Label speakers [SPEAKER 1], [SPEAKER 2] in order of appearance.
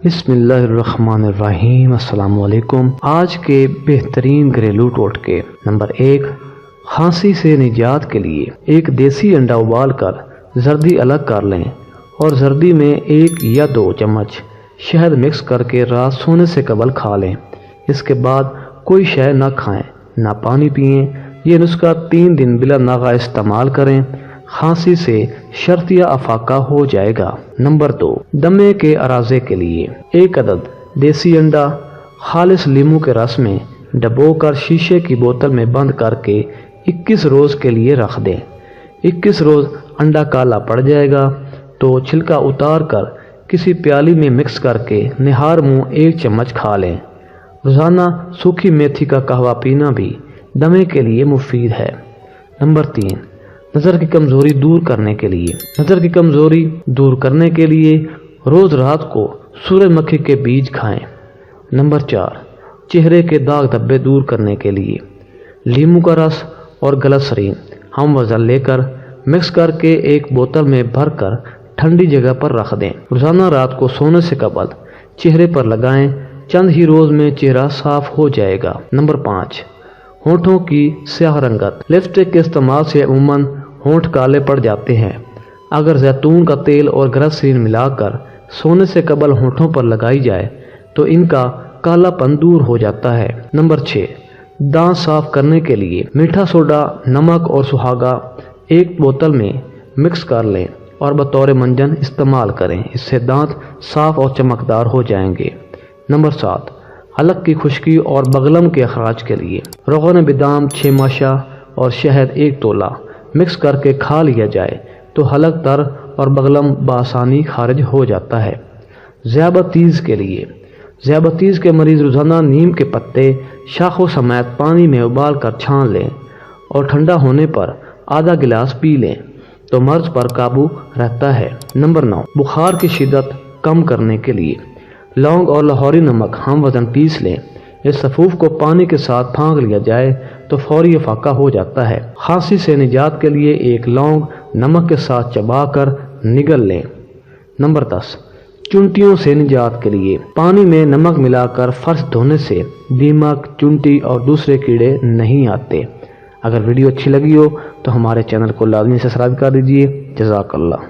[SPEAKER 1] بسم اللہ الرحمن الرحیم۔ السلام علیکم۔ آج کے بہترین گھریلو ٹوٹکے۔ نمبر 1، کھانسی سے نجات کے لیے ایک دیسی انڈا ابال کر زردی الگ کر لیں اور زردی میں 1 یا 2 چمچ شہد مکس کر کے رات سونے سے قبل کھا لیں۔ اس کے بعد کوئی شے نہ کھائیں، نہ پانی پئیں۔ یہ نسخہ 3 دن بلا ناغہ استعمال کریں، کھانسی سے شرطیہ افاقہ ہو جائے گا۔ نمبر 2، دمے کے ارازے کے لیے 1 عدد دیسی انڈا خالص لیموں کے رس میں ڈبو کر شیشے کی بوتل میں بند کر کے 21 روز کے لیے رکھ دیں۔ 21 روز انڈا کالا پڑ جائے گا تو چھلکا اتار کر کسی پیالی میں مکس کر کے نہار منہ 1 چمچ کھا لیں۔ روزانہ سوکھی میتھی کا قہوہ پینا بھی دمے کے لیے مفید ہے۔ نمبر 3، نظر کی کمزوری دور کرنے کے لیے روز رات کو سورج مکھی کے بیج کھائیں۔ نمبر 4، چہرے کے داغ دھبے دور کرنے کے لیے لیموں کا رس اور گلسرین ہم وزن لے کر مکس کر کے 1 بوتل میں بھر کر ٹھنڈی جگہ پر رکھ دیں۔ روزانہ رات کو سونے سے قبل چہرے پر لگائیں، چند ہی روز میں چہرہ صاف ہو جائے گا۔ نمبر 5، ہونٹوں کی سیاہ رنگت۔ لپسٹک کے استعمال سے عموماً ہونٹ کالے پڑ جاتے ہیں۔ اگر زیتون کا تیل اور گلسرین ملا کر سونے سے قبل ہونٹوں پر لگائی جائے تو ان کا کالا پن دور ہو جاتا ہے۔ نمبر 6، دانت صاف کرنے کے لیے میٹھا سوڈا، نمک اور سہاگا 1 بوتل میں مکس کر لیں اور بطور منجن استعمال کریں۔ اس سے دانت صاف اور چمکدار ہو جائیں گے۔ نمبر 7، حلق کی خشکی اور بغلم کے اخراج کے لیے روغن بادام 6 ماشا اور شہد 1 تولہ مکس کر کے کھا لیا جائے تو حلق تر اور بغلم بآسانی خارج ہو جاتا ہے۔ ذیابیطس کے لیے ذیابیطس کے مریض روزانہ نیم کے پتے شاخوں سمیت پانی میں ابال کر چھان لیں اور ٹھنڈا ہونے پر آدھا گلاس پی لیں تو مرض پر قابو رہتا ہے۔ نمبر 9، بخار کی شدت کم کرنے کے لیے لونگ اور لاہوری نمک ہم وزن پیس لیں۔ اس سفوف کو پانی کے ساتھ پھانک لیا جائے تو فوری افاقہ ہو جاتا ہے۔ کھانسی سے نجات کے لیے 1 لونگ نمک کے ساتھ چبا کر نگل لیں۔ نمبر 10، چونٹیوں سے نجات کے لیے پانی میں نمک ملا کر فرش دھونے سے دیمک، چونٹی اور دوسرے کیڑے نہیں آتے۔ اگر ویڈیو اچھی لگی ہو تو ہمارے چینل کو لازمی سبسکرائب کر دیجیے۔ جزاک اللہ۔